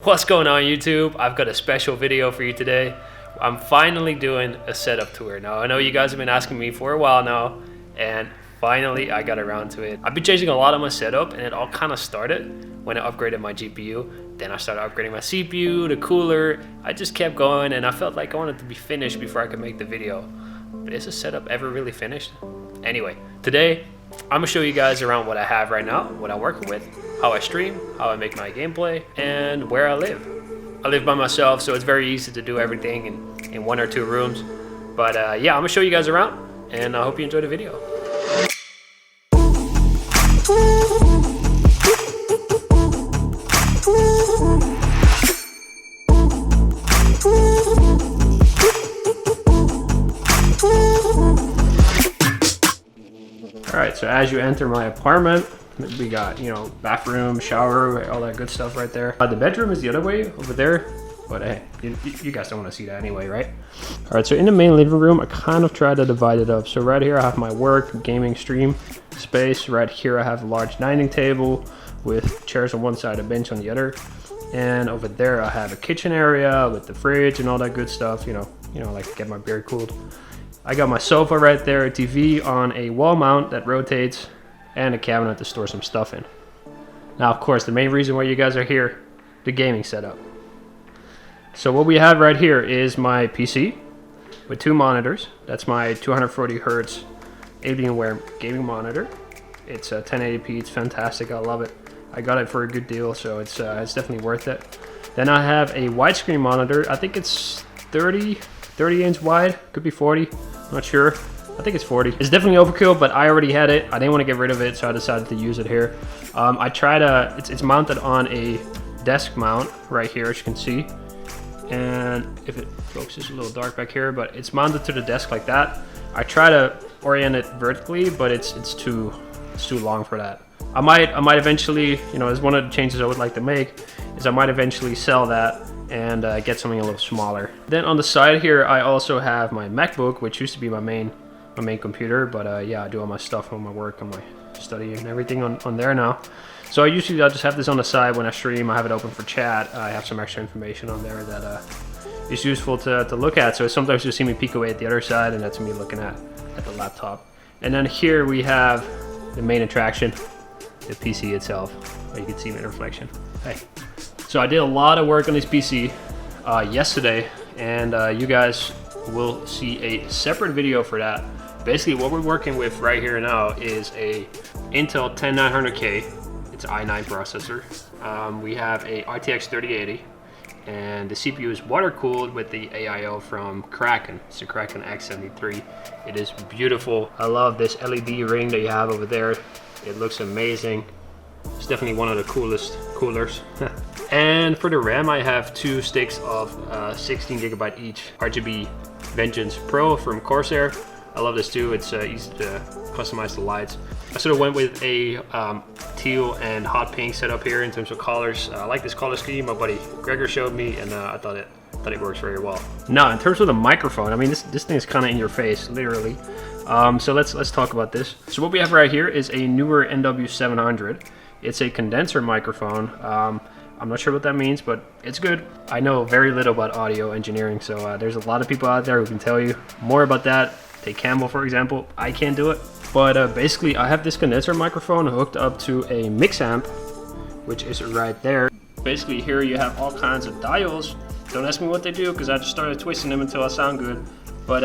What's going on YouTube? I've got a special video for you today. I'm finally doing a setup tour. Now I know you guys have been asking me for a while now, and finally I got around to it. I've been changing a lot of my setup, and it all kind of started when I upgraded my GPU. Then I started upgrading my CPU, the cooler. I just kept going, and I felt like I wanted to be finished before I could make the video. But is the setup ever really finished? Anyway, today I'm gonna show you guys around what I have right now, what I'm working with, how I stream, how I make my gameplay, and where I live. I live by myself, so it's very easy to do everything in one or two rooms. But yeah, I'm gonna show you guys around, and I hope you enjoy the video. Alright, so as you enter my apartment, we got, you know, bathroom, shower, all that good stuff right there. The bedroom is the other way over there, but hey, you guys don't want to see that anyway, right? Alright, so in the main living room, I kind of try to divide it up. So right here I have my work, gaming, stream space. Right here I have a large dining table with chairs on one side, a bench on the other. And over there I have a kitchen area with the fridge and all that good stuff, you know, like to get my beer cooled. I got my sofa right there, a TV on a wall mount that rotates, and a cabinet to store some stuff in. Now, of course, the main reason why you guys are here, the gaming setup. So what we have right here is my PC with two monitors. That's my 240 Hertz Alienware gaming monitor. It's a 1080p, it's fantastic, I love it. I got it for a good deal, so it's definitely worth it. Then I have a widescreen monitor. I think it's 30 inch wide, could be 40, not sure. I think it's 40. It's definitely overkill, but I already had it. I didn't want to get rid of it, so I decided to use it here. It's mounted on a desk mount right here, as you can see. And if it focuses a little dark back here, but it's mounted to the desk like that. I try to orient it vertically, but it's too long for that. I might eventually, you know, as one of the changes I would like to make, is I might eventually sell that and get something a little smaller. Then on the side here, I also have my MacBook, which used to be my main computer, but yeah, I do all my stuff on my work, on my study and everything on there now. So I'll just have this on the side when I stream. I have it open for chat. I have some extra information on there that is useful to look at. So sometimes you see me peek away at the other side, and that's me looking at the laptop. And then here we have the main attraction, the PC itself. You can see my reflection. Hey. So I did a lot of work on this PC yesterday, and you guys will see a separate video for that. Basically what we're working with right here now is a Intel 10900K. It's an i9 processor. We have a RTX 3080, and the CPU is water cooled with the AIO from Kraken. It's the Kraken X73. It is beautiful. I love this LED ring that you have over there. It looks amazing. It's definitely one of the coolest coolers. And for the RAM, I have two sticks of 16 GB each RGB Vengeance Pro from Corsair. I love this too. It's easy to customize the lights. I sort of went with a teal and hot pink setup here in terms of colors. I like this color scheme. My buddy Gregor showed me, and I thought it works very well. Now, in terms of the microphone, I mean, this thing is kind of in your face, literally. So let's talk about this. So what we have right here is a Neewer NW700. It's a condenser microphone. I'm not sure what that means, but it's good. I know very little about audio engineering, so there's a lot of people out there who can tell you more about that. Take Campbell, for example. I can't do it. But basically, I have this condenser microphone hooked up to a mix amp, which is right there. Basically, here you have all kinds of dials. Don't ask me what they do, because I just started twisting them until I sound good. But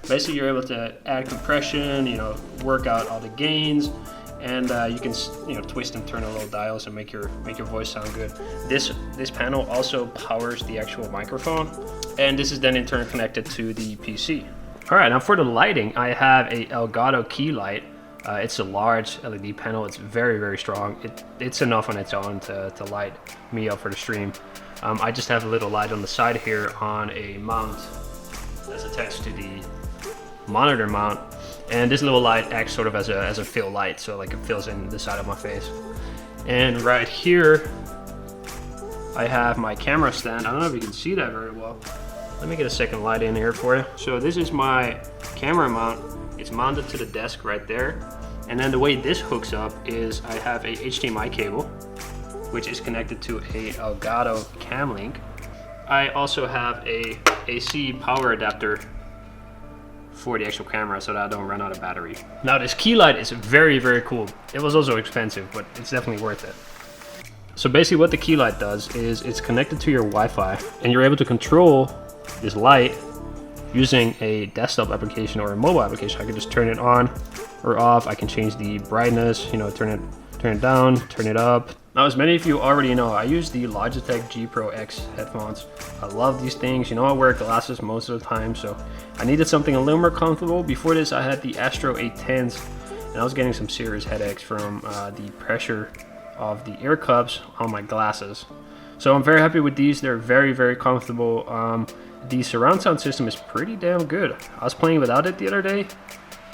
basically, you're able to add compression, you know, work out all the gains. And you can, you know, twist and turn the little dials and make your voice sound good. This panel also powers the actual microphone, and this is then in turn connected to the PC. All right, now for the lighting, I have a Elgato Keylight. It's a large LED panel. It's very, very strong. It's enough on its own to light me up for the stream. I just have a little light on the side here on a mount that's attached to the monitor mount. And this little light acts sort of as a fill light, so like it fills in the side of my face. And right here, I have my camera stand. I don't know if you can see that very well. Let me get a second light in here for you. So this is my camera mount. It's mounted to the desk right there. And then the way this hooks up is I have a HDMI cable which is connected to a Elgato Camlink. I also have a AC power adapter for the actual camera so that I don't run out of battery. Now this Keylight is very, very cool. It was also expensive, but it's definitely worth it. So basically what the Keylight does is it's connected to your Wi-Fi, and you're able to control this light using a desktop application or a mobile application. I can just turn it on or off. I can change the brightness, you know, turn it down, turn it up. Now, as many of you already know, I use the Logitech G Pro X headphones. I love these things. You know, I wear glasses most of the time, so I needed something a little more comfortable. Before this, I had the Astro 810s, and I was getting some serious headaches from the pressure of the ear cups on my glasses. So I'm very happy with these. They're very, very comfortable. The surround sound system is pretty damn good. I was playing without it the other day,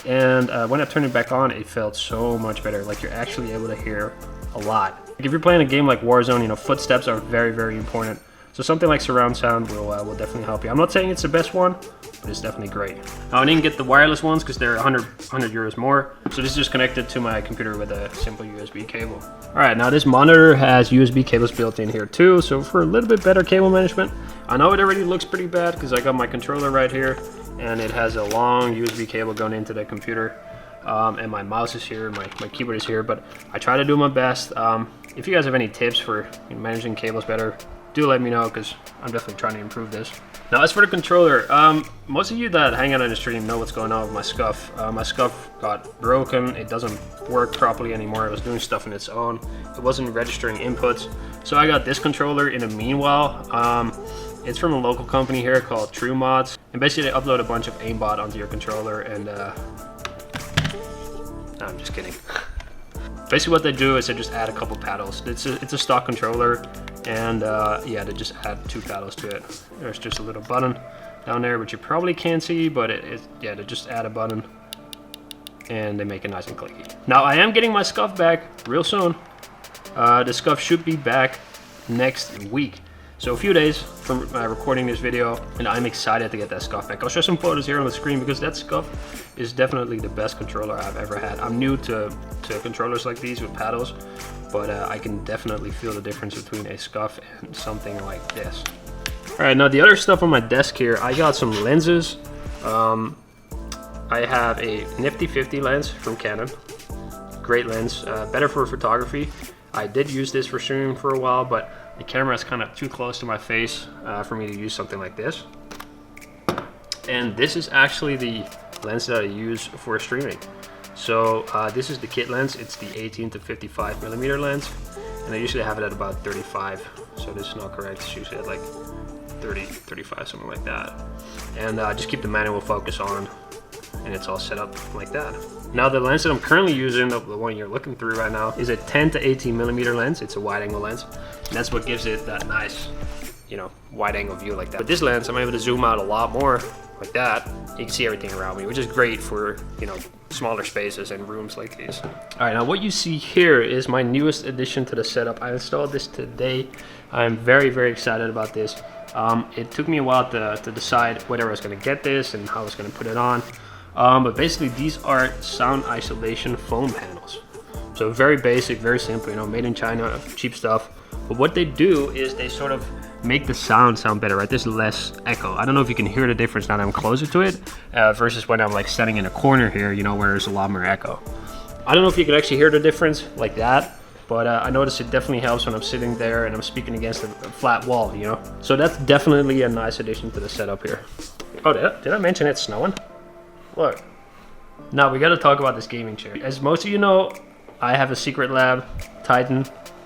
and when I turned it back on, it felt so much better. Like, you're actually able to hear a lot. Like, if you're playing a game like Warzone, you know, footsteps are very, very important. So something like surround sound will definitely help you. I'm not saying it's the best one, but it's definitely great. Now, I didn't get the wireless ones because they're 100 euros more. So this is just connected to my computer with a simple USB cable. All right, now this monitor has USB cables built in here too. So for a little bit better cable management, I know it already looks pretty bad because I got my controller right here and it has a long USB cable going into the computer. And my mouse is here, my keyboard is here, but I try to do my best. If you guys have any tips for managing cables better, do let me know, because I'm definitely trying to improve this. Now, as for the controller, most of you that hang out on the stream know what's going on with my Scuf. My Scuf got broken. It doesn't work properly anymore. It was doing stuff on its own. It wasn't registering inputs. So I got this controller in the meanwhile. It's from a local company here called True Mods. And basically they upload a bunch of aimbot onto your controller and no, I'm just kidding. Basically what they do is they just add a couple paddles. It's a stock controller, and yeah, they just add 2 paddles to it. There's just a little button down there, which you probably can't see, but yeah, they just add a button and they make it nice and clicky. Now, I am getting my Scuf back real soon. The Scuf should be back next week. So a few days from recording this video, and I'm excited to get that Scuf back. I'll show some photos here on the screen because that Scuf is definitely the best controller I've ever had. I'm new to controllers like these with paddles, but I can definitely feel the difference between a Scuf and something like this. All right, now the other stuff on my desk here, I got some lenses. I have a nifty 50 lens from Canon. Great lens, better for photography. I did use this for streaming for a while, but the camera is kind of too close to my face for me to use something like this. And this is actually the lens that I use for streaming. So this is the kit lens. It's the 18 to 55 millimeter lens, and I usually have it at about 35. So this is not correct. It's usually at like 30, 35, something like that. And just keep the manual focus on, and it's all set up like that. Now the lens that I'm currently using, the one you're looking through right now, is a 10 to 18 millimeter lens. It's a wide angle lens, and that's what gives it that nice, you know, wide angle view like that. With this lens, I'm able to zoom out a lot more like that. You can see everything around me, which is great for, you know, smaller spaces and rooms like these. All right, now what you see here is my newest addition to the setup. I installed this today. I'm very, very excited about this. It took me a while to decide whether I was going to get this and how I was going to put it on. But basically these are sound isolation foam panels. So very basic, very simple, you know, made in China, cheap stuff. But what they do is they sort of make the sound better, right? There's less echo. I don't know if you can hear the difference now that I'm closer to it versus when I'm like standing in a corner here, you know, where there's a lot more echo. I don't know if you can actually hear the difference like that, but I notice it definitely helps when I'm sitting there and I'm speaking against a flat wall, you know? So that's definitely a nice addition to the setup here. Oh, did I mention it's snowing? Look. Now we got to talk about this gaming chair. As most of you know, I have a SecretLab Titan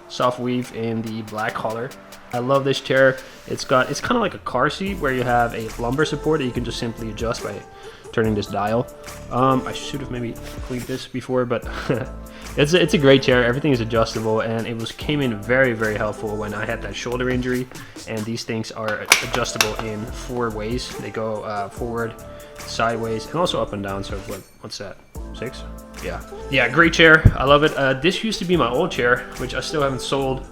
Softweave in the black color. I love this chair. It's kind of like a car seat where you have a lumbar support that you can just simply adjust by turning this dial. I should have maybe cleaned this before, but it's a great chair. Everything is adjustable, and it came in very, very helpful when I had that shoulder injury. And these things are adjustable in 4 ways. They go forward, sideways, and also up and down. So what's that, 6? Yeah, great chair. I love it. This used to be my old chair, which I still haven't sold,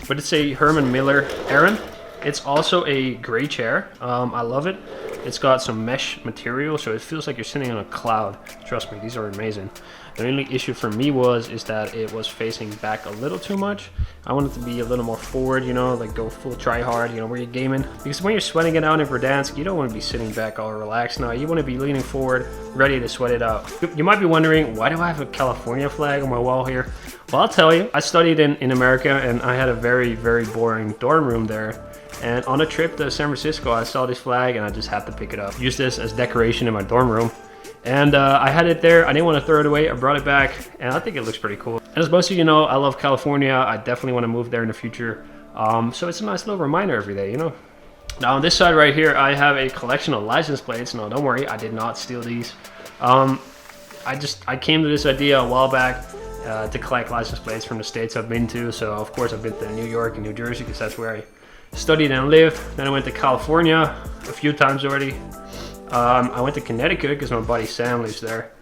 but it's a Herman Miller Aran. It's also a great chair. I love it. It's got some mesh material, so it feels like you're sitting on a cloud. Trust me, these are amazing. The only issue for me is that it was facing back a little too much. I wanted to be a little more forward, you know, like go full try hard, you know, where you're gaming. Because when you're sweating it out in Verdansk, you don't want to be sitting back all relaxed. No, you want to be leaning forward, ready to sweat it out. You might be wondering, why do I have a California flag on my wall here? Well, I'll tell you, I studied in America, and I had a very, very boring dorm room there. And on a trip to San Francisco, I saw this flag and I just had to pick it up. Use this as decoration in my dorm room. And I had it there. I didn't want to throw it away. I brought it back, and I think it looks pretty cool. And as most of you know, I love California. I definitely want to move there in the future. So it's a nice little reminder every day, you know. Now on this side right here, I have a collection of license plates. No, don't worry, I did not steal these. I came to this idea a while back to collect license plates from the states I've been to. So of course I've been to New York and New Jersey because that's where I studied and lived. Then I went to California a few times already. I went to Connecticut because my buddy Sam lives there.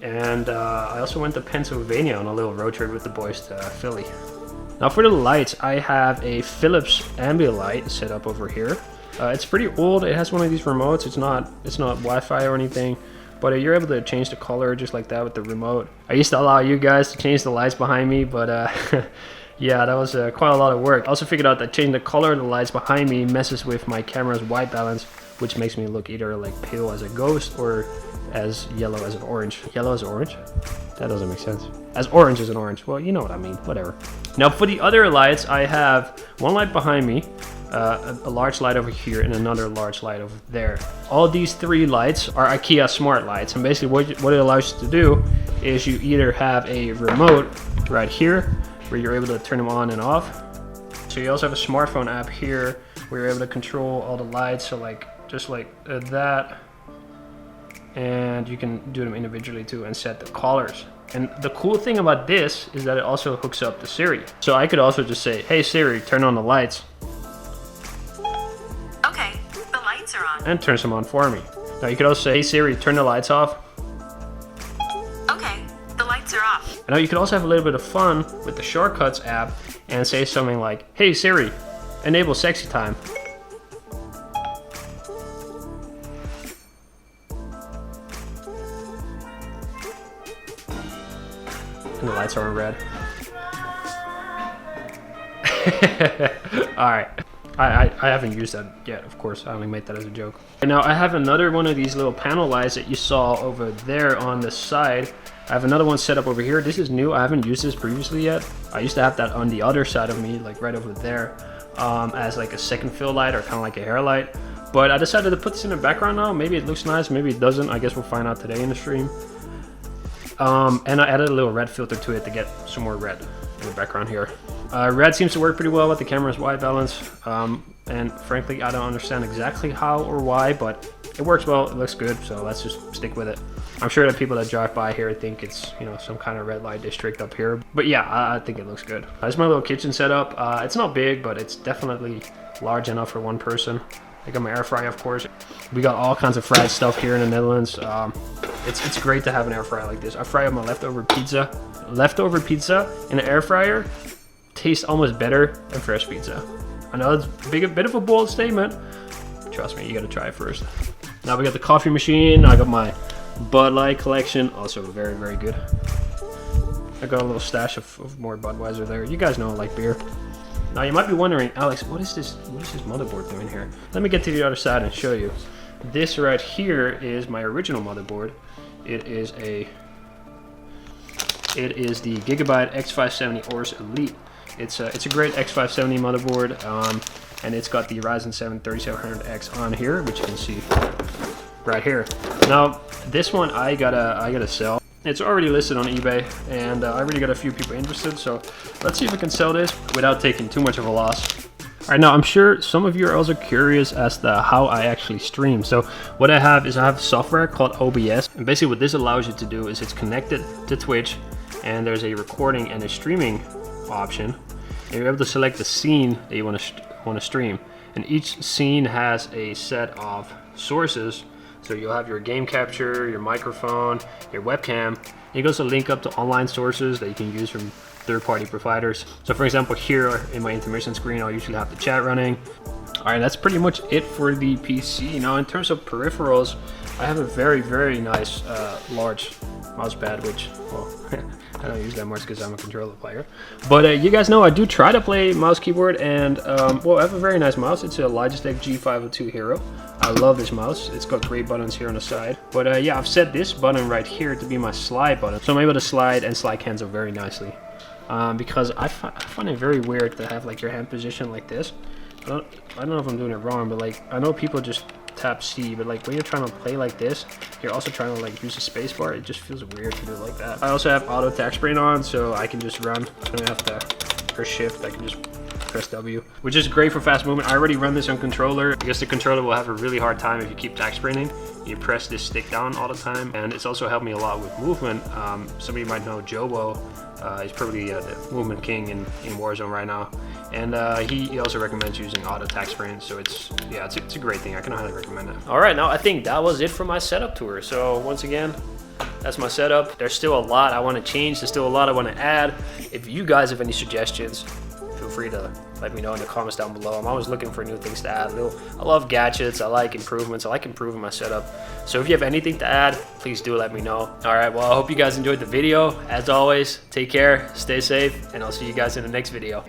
And I also went to Pennsylvania on a little road trip with the boys to Philly. Now for the lights, I have a Philips Ambilight set up over here. It's pretty old. It has one of these remotes. It's not Wi-Fi or anything, but you're able to change the color just like that with the remote. I used to allow you guys to change the lights behind me, but yeah, that was quite a lot of work. I also figured out that changing the color of the lights behind me messes with my camera's white balance, which makes me look either like pale as a ghost or as yellow as an orange. Yellow as orange? That doesn't make sense. As orange as an orange. Well, you know what I mean, whatever. Now for the other lights, I have one light behind me, a large light over here, and another large light over there. All these three lights are IKEA smart lights, and basically what it allows you to do is you either have a remote right here where you're able to turn them on and off. So you also have a smartphone app here where you're able to control all the lights, so like just like that, and you can do them individually too and set the colors. And the cool thing about this is that it also hooks up to Siri. So I could also just say, hey Siri, turn on the lights. Okay, the lights are on. And turns them on for me. Now you could also say, hey Siri, turn the lights off. Okay, the lights are off. And now you could also have a little bit of fun with the Shortcuts app and say something like, hey Siri, enable sexy time. And the lights are in red. Alright. I haven't used that yet, of course. I only made that as a joke. And now I have another one of these little panel lights that you saw over there on the side. I have another one set up over here. This is new. I haven't used this previously yet. I used to have that on the other side of me, like right over there, as like a second fill light or kind of like a hair light. But I decided to put this in the background now. Maybe it looks nice, maybe it doesn't. I guess we'll find out today in the stream. And I added a little red filter to it to get some more red in the background here. Red seems to work pretty well with the camera's white balance. And frankly, I don't understand exactly how or why, but it works well, it looks good, so let's just stick with it. I'm sure that people that drive by here think it's, you know, some kind of red light district up here. But yeah, I think it looks good. This is my little kitchen setup. It's not big, but it's definitely large enough for one person. I got my air fryer, of course. We got all kinds of fried stuff here in the Netherlands. It's great to have an air fryer like this. I fry up my leftover pizza. Leftover pizza in an air fryer tastes almost better than fresh pizza. I know it's a bit of a bold statement. Trust me, you gotta try it first. Now we got the coffee machine. I got my Bud Light collection, also very, very good. I got a little stash of more Budweiser there. You guys know I like beer. Now you might be wondering, Alex, what is this motherboard doing here? Let me get to the other side and show you. This right here is my original motherboard. It is the Gigabyte X570 Aorus Elite. It's a great X570 motherboard, and it's got the Ryzen 7 3700X on here, which you can see right here. Now this one I gotta sell. It's already listed on eBay, and I already got a few people interested, so let's see if I can sell this without taking too much of a loss. Alright, now I'm sure some of you are also curious as to how I actually stream. So what I have software called OBS, and basically what this allows you to do is it's connected to Twitch, and there's a recording and a streaming option, and you're able to select the scene that you want to stream, and each scene has a set of sources. So you'll have your game capture, your microphone, your webcam. You can also link up to online sources that you can use from third-party providers. So for example, here in my intermission screen, I'll usually have the chat running. All right, that's pretty much it for the PC. Now, in terms of peripherals, I have a very, very nice large mouse pad, which, well, I don't use that much because I'm a controller player. But you guys know I do try to play mouse keyboard, and well, I have a very nice mouse. It's a Logitech G502 Hero. I love this mouse. It's got great buttons here on the side. But yeah, I've set this button right here to be my slide button. So I'm able to slide and slide cancel very nicely. Because I find it very weird to have like your hand position like this. I don't know if I'm doing it wrong, but like I know people just tap C, but like when you're trying to play like this, you're also trying to like use the space bar. It just feels weird to do it like that. I also have auto tack spraying on, so I can just run. I don't have to press shift. I can just press W, which is great for fast movement. I already run this on controller. I guess the controller will have a really hard time if you keep tack spraying. You press this stick down all the time, and it's also helped me a lot with movement. Some of you might know Jobo. He's probably the movement king in Warzone right now, and he also recommends using auto tack spraying. So it's a great thing. I can highly recommend it. All right, now I think that was it for my setup tour. So once again, that's my setup. There's still a lot I want to change. There's still a lot I want to add. If you guys have any suggestions, feel free to let me know in the comments down below. I'm always looking for new things to add. I love gadgets. I like improvements. I like improving my setup. So if you have anything to add, please do let me know. All right, well, I hope you guys enjoyed the video. As always, take care, stay safe, and I'll see you guys in the next video.